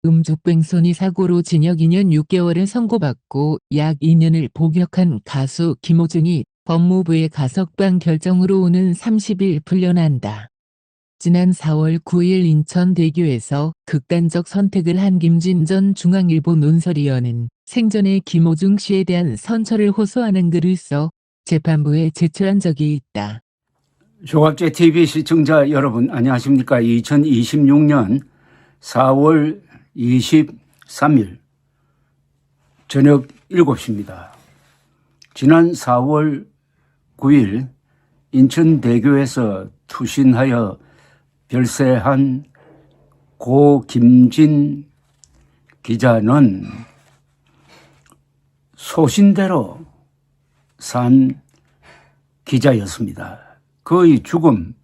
음주뺑소니 사고로 징역 2년 6개월을 선고받고 약 2년을 복역한 가수 김호중이 법무부의 가석방 결정으로 오는 30일 풀려난다. 지난 4월 9일 인천대교에서 극단적 선택을 한 김진 전 중앙일보 논설위원은 생전에 김호중 씨에 대한 선처를 호소하는 글을 써 재판부에 제출한 적이 있다. 조갑제 TV 시청자 여러분 안녕하십니까. 2026년 4월 23일 저녁 7시입니다. 지난 4월 9일 인천대교에서 투신하여 별세한 고 김진 기자는 소신대로 산 기자였습니다. 그의 죽음,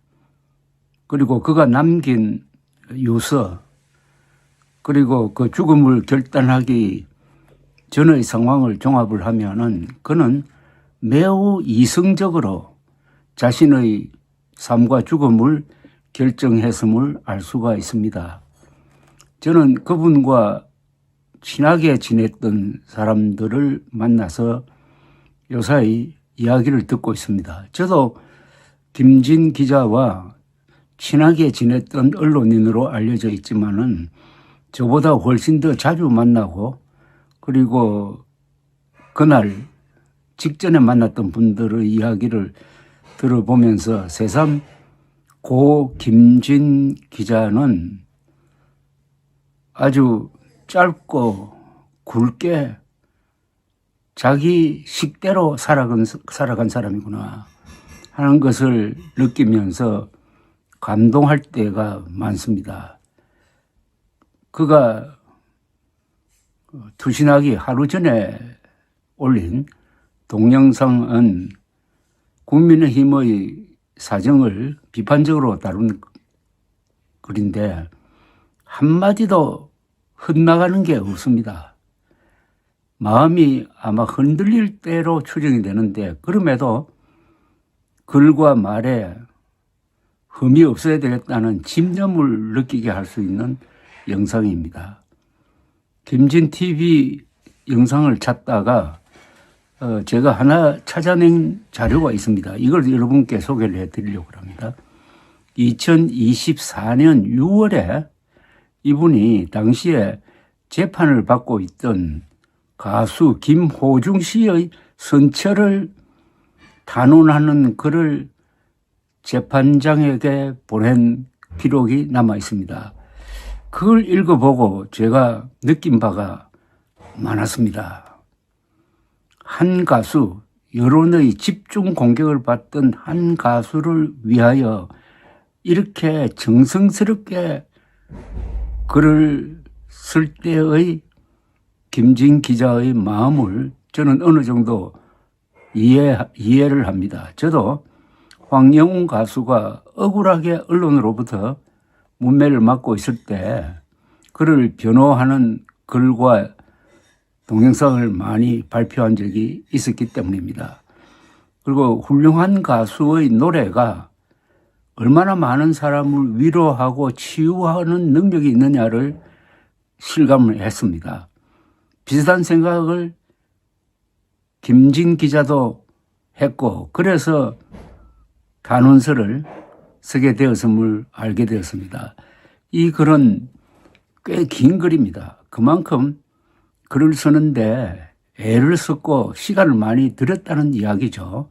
그리고 그가 남긴 유서, 그리고 그 죽음을 결단하기 전의 상황을 종합을 하면은 그는 매우 이성적으로 자신의 삶과 죽음을 결정했음을 알 수가 있습니다. 저는 그분과 친하게 지냈던 사람들을 만나서 요사이 이야기를 듣고 있습니다. 저도 김진 기자와 친하게 지냈던 언론인으로 알려져 있지만은 저보다 훨씬 더 자주 만나고, 그리고 그날 직전에 만났던 분들의 이야기를 들어보면서 새삼 고 김진 기자는 아주 짧고 굵게 자기 식대로 살아간 사람이구나 하는 것을 느끼면서 감동할 때가 많습니다. 그가 투신하기 하루 전에 올린 동영상은 국민의힘의 사정을 비판적으로 다룬 글인데 한마디도 흩나가는 게 없습니다. 마음이 아마 흔들릴 대로 추정이 되는데 그럼에도 글과 말에 흠이 없어야 되겠다는 집념을 느끼게 할 수 있는 영상입니다. 김진 TV 영상을 찾다가 제가 하나 찾아낸 자료가 있습니다. 이걸 여러분께 소개를 해드리려고 합니다. 2024년 6월에 이분이 당시에 재판을 받고 있던 가수 김호중 씨의 선처를 단언하는 글을 재판장에게 보낸 기록이 남아 있습니다. 그걸 읽어보고 제가 느낀 바가 많았습니다. 한 가수, 여론의 집중 공격을 받던 한 가수를 위하여 이렇게 정성스럽게 글을 쓸 때의 김진 기자의 마음을 저는 어느 정도 이해를 합니다. 저도 황영웅 가수가 억울하게 언론으로부터 문매를 맞고 있을 때 그를 변호하는 글과 동영상을 많이 발표한 적이 있었기 때문입니다. 그리고 훌륭한 가수의 노래가 얼마나 많은 사람을 위로하고 치유하는 능력이 있느냐를 실감을 했습니다. 비슷한 생각을 김진 기자도 했고, 그래서 단원서를 쓰게 되었음을 알게 되었습니다. 이 글은 꽤 긴 글입니다. 그만큼 글을 쓰는데 애를 썼고 시간을 많이 들였다는 이야기죠.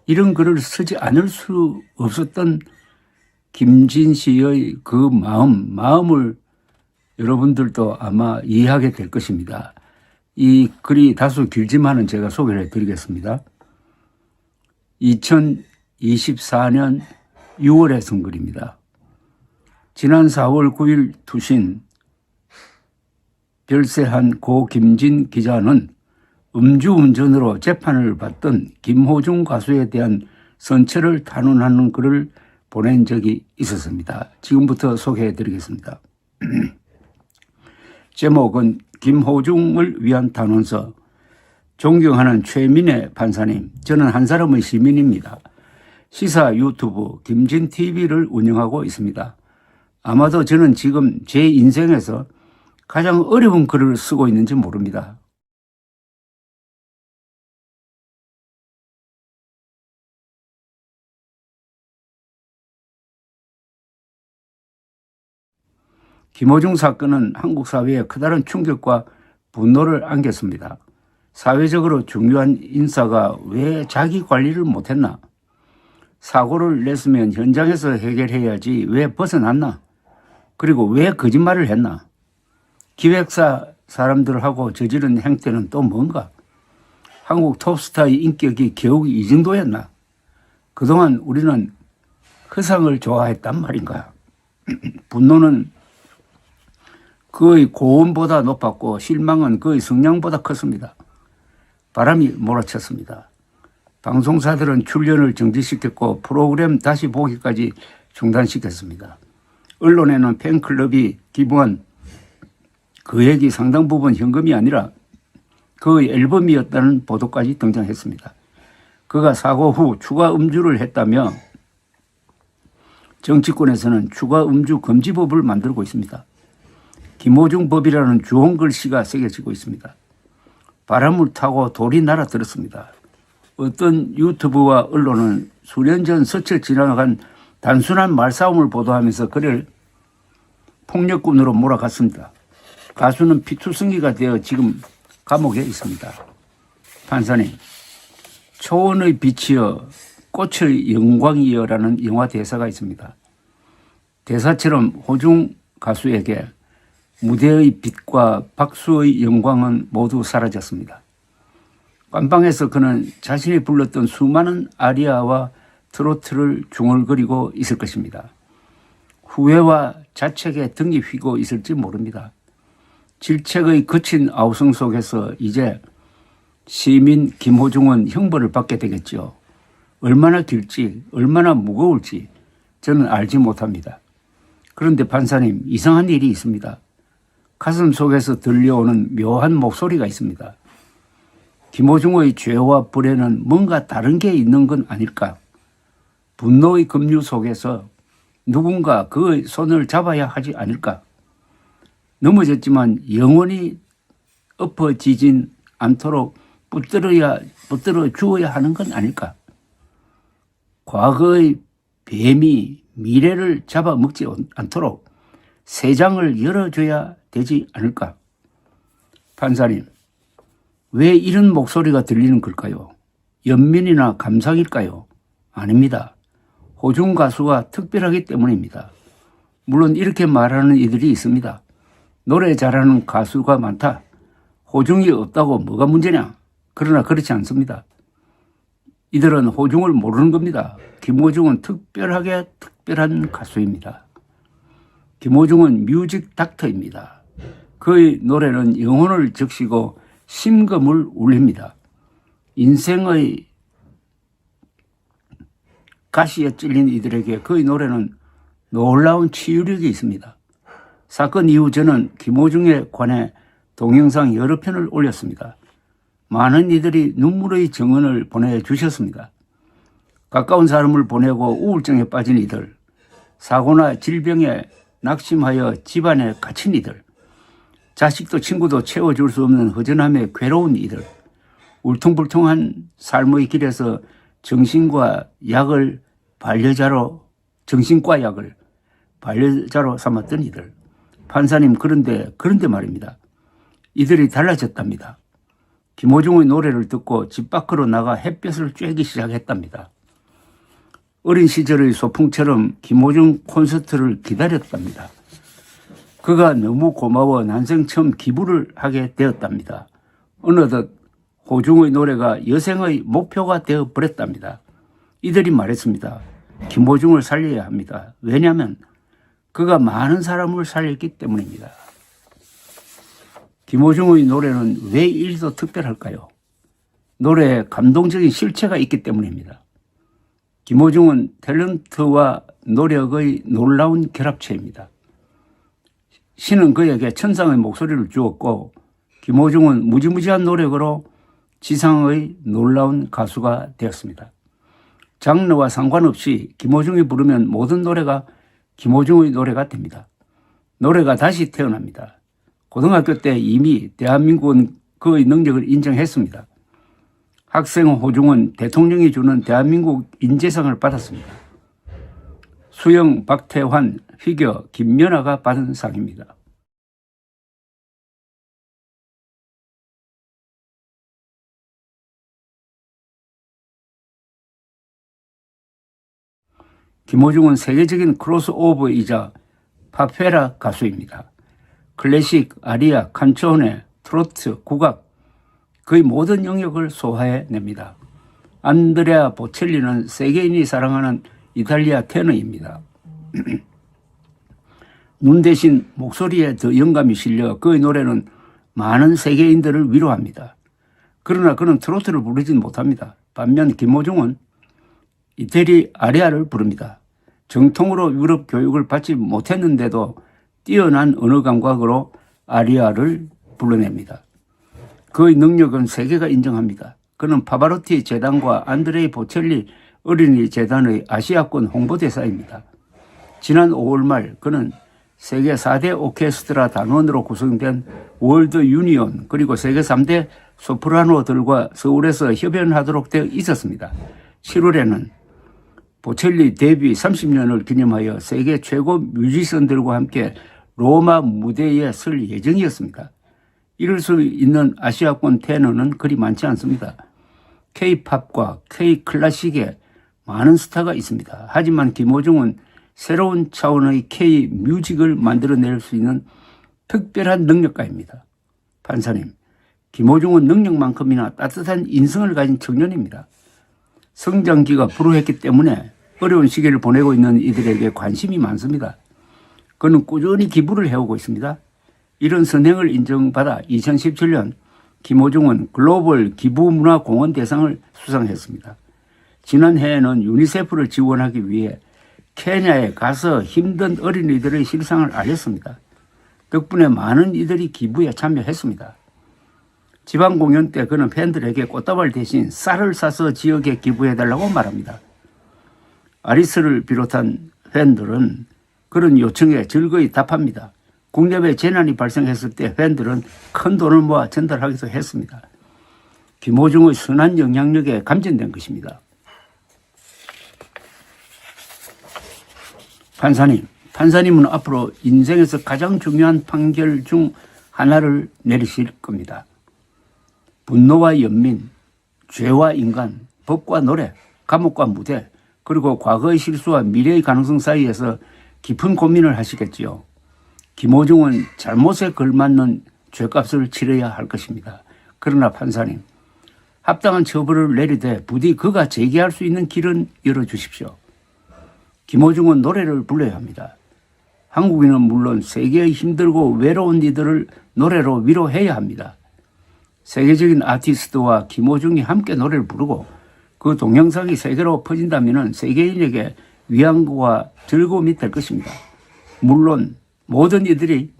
이런 글을 쓰지 않을 수 없었던 김진 씨의 그 마음을 여러분들도 아마 이해하게 될 것입니다. 이 글이 다소 길지만은 제가 소개를 해드리겠습니다. 2024년 6월에 쓴 글입니다. 지난 4월 9일 투신 별세한 고 김진 기자는 음주운전으로 재판을 받던 김호중 가수에 대한 선처를 단언하는 글을 보낸 적이 있었습니다. 지금부터 소개해드리겠습니다. 제목은 김호중을 위한 단원서. 존경하는 최민혜 판사님, 저는 한 사람의 시민입니다. 시사 유튜브 김진TV를 운영하고 있습니다. 아마도 저는 지금 제 인생에서 가장 어려운 글을 쓰고 있는지 모릅니다. 김호중 사건은 한국 사회에 커다란 충격과 분노를 안겼습니다. 사회적으로 중요한 인사가 왜 자기 관리를 못했나? 사고를 냈으면 현장에서 해결해야지 왜 벗어났나? 그리고 왜 거짓말을 했나? 기획사 사람들하고 저지른 행태는 또 뭔가? 한국 톱스타의 인격이 겨우 이 정도였나? 그동안 우리는 허상을 좋아했단 말인가? 분노는 그의 고음보다 높았고 실망은 그의 성량보다 컸습니다. 바람이 몰아쳤습니다. 방송사들은 출연을 정지시켰고 프로그램 다시 보기까지 중단시켰습니다. 언론에는 팬클럽이 기부한 금액이 상당 부분 현금이 아니라 그의 앨범이었다는 보도까지 등장했습니다. 그가 사고 후 추가 음주를 했다며 정치권에서는 추가 음주 금지법을 만들고 있습니다. 김호중 법이라는 주홍 글씨가 새겨지고 있습니다. 바람을 타고 돌이 날아들었습니다. 어떤 유튜브와 언론은 수년 전 스쳐 지나간 단순한 말싸움을 보도하면서 그를 폭력군으로 몰아갔습니다. 가수는 피투성이가 되어 지금 감옥에 있습니다. 판사님, 초원의 빛이여 꽃의 영광이여라는 영화 대사가 있습니다. 대사처럼 호중 가수에게 무대의 빛과 박수의 영광은 모두 사라졌습니다. 깜방에서 그는 자신이 불렀던 수많은 아리아와 트로트를 중얼거리고 있을 것입니다. 후회와 자책에 등이 휘고 있을지 모릅니다. 질책의 거친 아우성 속에서 이제 시민 김호중은 형벌을 받게 되겠죠. 얼마나 길지, 얼마나 무거울지 저는 알지 못합니다. 그런데 판사님, 이상한 일이 있습니다. 가슴 속에서 들려오는 묘한 목소리가 있습니다. 김호중의 죄와 불의는 뭔가 다른 게 있는 건 아닐까? 분노의 급류 속에서 누군가 그의 손을 잡아야 하지 않을까? 넘어졌지만 영원히 엎어지진 않도록 붙들어 주어야 하는 건 아닐까? 과거의 뱀이 미래를 잡아먹지 않도록 세장을 열어줘야 되지 않을까? 판사님, 왜 이런 목소리가 들리는 걸까요? 연민이나 감상일까요? 아닙니다. 호중 가수가 특별하기 때문입니다. 물론 이렇게 말하는 이들이 있습니다. 노래 잘하는 가수가 많다. 호중이 없다고 뭐가 문제냐? 그러나 그렇지 않습니다. 이들은 호중을 모르는 겁니다. 김호중은 특별하게 특별한 가수입니다. 김호중은 뮤직 닥터입니다. 그의 노래는 영혼을 적시고 심금을 울립니다. 인생의 가시에 찔린 이들에게 그의 노래는 놀라운 치유력이 있습니다. 사건 이후 저는 김호중에 관해 동영상 여러 편을 올렸습니다. 많은 이들이 눈물의 증언을 보내주셨습니다. 가까운 사람을 보내고 우울증에 빠진 이들, 사고나 질병에 낙심하여 집안에 갇힌 이들, 자식도 친구도 채워줄 수 없는 허전함에 괴로운 이들, 울퉁불퉁한 삶의 길에서 정신과 약을 반려자로 삼았던 이들. 판사님, 그런데 말입니다. 이들이 달라졌답니다. 김호중의 노래를 듣고 집 밖으로 나가 햇볕을 쬐기 시작했답니다. 어린 시절의 소풍처럼 김호중 콘서트를 기다렸답니다. 그가 너무 고마워 난생 처음 기부를 하게 되었답니다. 어느덧 호중의 노래가 여생의 목표가 되어버렸답니다. 이들이 말했습니다. 김호중을 살려야 합니다. 왜냐하면 그가 많은 사람을 살렸기 때문입니다. 김호중의 노래는 왜 이리도 특별할까요? 노래에 감동적인 실체가 있기 때문입니다. 김호중은 탤런트와 노력의 놀라운 결합체입니다. 신은 그에게 천상의 목소리를 주었고 김호중은 무지무지한 노력으로 지상의 놀라운 가수가 되었습니다. 장르와 상관없이 김호중이 부르면 모든 노래가 김호중의 노래가 됩니다. 노래가 다시 태어납니다. 고등학교 때 이미 대한민국은 그의 능력을 인정했습니다. 학생 호중은 대통령이 주는 대한민국 인재상을 받았습니다. 수영 박태환, 피겨 김연아가 받은 상입니다. 김호중은 세계적인 크로스오버이자 파페라 가수입니다. 클래식, 아리아, 칸초네, 트로트, 국악 거의 모든 영역을 소화해냅니다. 안드레아 보첼리는 세계인이 사랑하는 이탈리아 테너입니다. 눈 대신 목소리에 더 영감이 실려 그의 노래는 많은 세계인들을 위로합니다. 그러나 그는 트로트를 부르진 못합니다. 반면 김호중은 이태리 아리아를 부릅니다. 정통으로 유럽 교육을 받지 못했는데도 뛰어난 언어 감각으로 아리아를 불러냅니다. 그의 능력은 세계가 인정합니다. 그는 파바로티 재단과 안드레이 보첼리 어린이 재단의 아시아권 홍보대사입니다. 지난 5월 말 그는 세계 4대 오케스트라 단원으로 구성된 월드 유니온 그리고 세계 3대 소프라노들과 서울에서 협연하도록 되어 있었습니다. 7월에는 보첼리 데뷔 30년을 기념하여 세계 최고 뮤지션들과 함께 로마 무대에 설 예정이었습니다. 이럴 수 있는 아시아권 테너는 그리 많지 않습니다. K-팝과 K-클래식에 많은 스타가 있습니다. 하지만 김호중은 새로운 차원의 K-뮤직을 만들어낼 수 있는 특별한 능력가입니다. 판사님, 김호중은 능력만큼이나 따뜻한 인성을 가진 청년입니다. 성장기가 불우했기 때문에 어려운 시기를 보내고 있는 이들에게 관심이 많습니다. 그는 꾸준히 기부를 해오고 있습니다. 이런 선행을 인정받아 2017년 김호중은 글로벌 기부문화공헌 대상을 수상했습니다. 지난해에는 유니세프를 지원하기 위해 케냐에 가서 힘든 어린이들의 실상을 알렸습니다. 덕분에 많은 이들이 기부에 참여했습니다. 지방 공연 때 그는 팬들에게 꽃다발 대신 쌀을 사서 지역에 기부해달라고 말합니다. 아리스를 비롯한 팬들은 그런 요청에 즐거이 답합니다. 국내외 재난이 발생했을 때 팬들은 큰 돈을 모아 전달하기도 했습니다. 김호중의 선한 영향력에 감전된 것입니다. 판사님은 앞으로 인생에서 가장 중요한 판결 중 하나를 내리실 겁니다. 분노와 연민, 죄와 인간, 법과 노래, 감옥과 무대, 그리고 과거의 실수와 미래의 가능성 사이에서 깊은 고민을 하시겠지요. 김호중은 잘못에 걸맞는 죄값을 치러야 할 것입니다. 그러나 판사님, 합당한 처벌을 내리되 부디 그가 재개할 수 있는 길은 열어주십시오. 김호중은 노래를 불러야 합니다. 한국인은 물론 세계의 힘들고 외로운 이들을 노래로 위로해야 합니다. 세계적인 아티스트와 김호중이 함께 노래를 부르고 그 동영상이 세계로 퍼진다면 세계인에게 위안과 즐거움이 될 것입니다. 물론 모든 이들이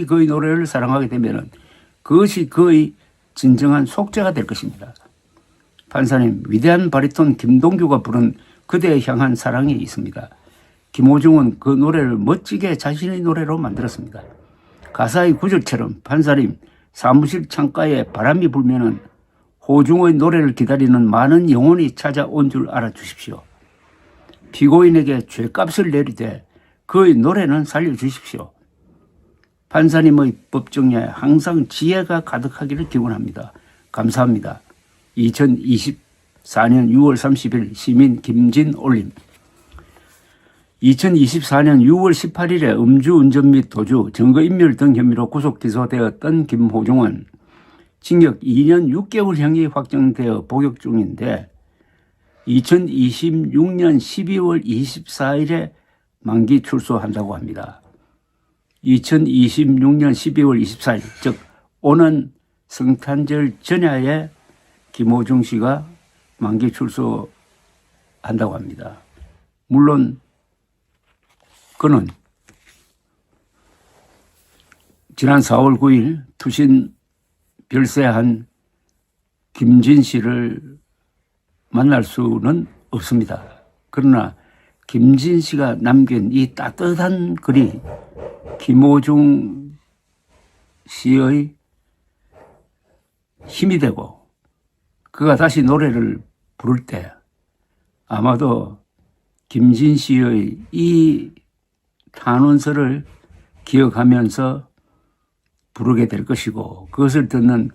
그의 노래를 사랑하게 되면 그것이 그의 진정한 속죄가 될 것입니다. 판사님, 위대한 바리톤 김동규가 부른 그대에 향한 사랑이 있습니다. 김호중은 그 노래를 멋지게 자신의 노래로 만들었습니다. 가사의 구절처럼 판사님, 사무실 창가에 바람이 불면은 호중의 노래를 기다리는 많은 영혼이 찾아온 줄 알아주십시오. 피고인에게 죄값을 내리되 그의 노래는 살려주십시오. 판사님의 법정에 항상 지혜가 가득하기를 기원합니다. 감사합니다. 2024년 6월 30일 시민 김진올림. 2024년 6월 18일에 음주운전 및 도주, 증거인멸 등 혐의로 구속 기소되었던 김호중은 징역 2년 6개월형이 확정되어 복역 중인데 2026년 12월 24일에 만기 출소한다고 합니다. 2026년 12월 24일, 즉 오는 성탄절 전야에 김호중 씨가 만기 출소한다고 합니다. 물론 그는 지난 4월 9일 투신 별세한 김진 씨를 만날 수는 없습니다. 그러나 김진 씨가 남긴 이 따뜻한 글이 김호중 씨의 힘이 되고 그가 다시 노래를 부를 때 아마도 김진 씨의 이 탄원서를 기억하면서 부르게 될 것이고 그것을 듣는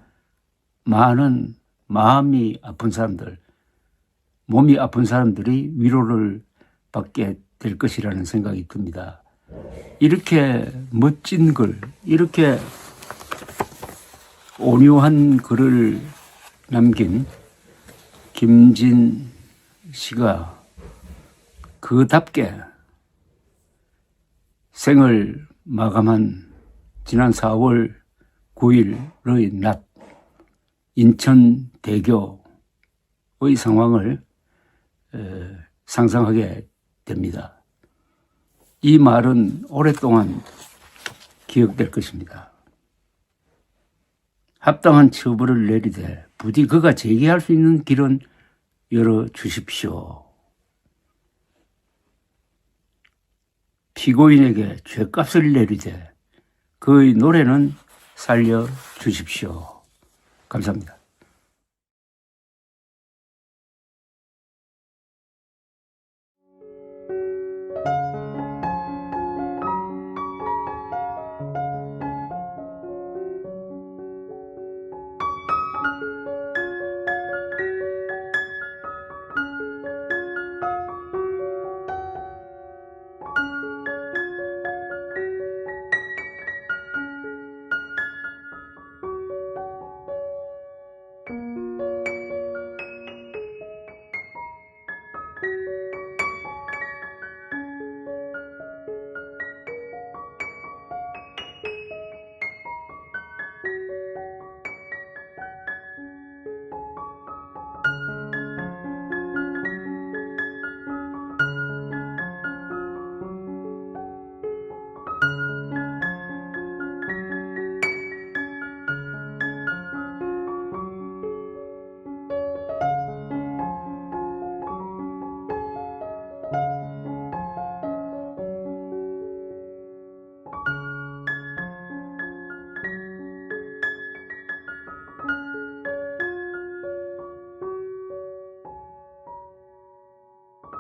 많은 마음이 아픈 사람들, 몸이 아픈 사람들이 위로를 받게 될 것이라는 생각이 듭니다. 이렇게 멋진 글, 이렇게 온유한 글을 남긴 김진 씨가 그답게 생을 마감한 지난 4월 9일의 낮 인천대교의 상황을 상상하게 됩니다. 이 말은 오랫동안 기억될 것입니다. 합당한 처벌을 내리되 부디 그가 재개할 수 있는 길은 열어주십시오. 피고인에게 죗값을 내리되 그의 노래는 살려주십시오. 감사합니다.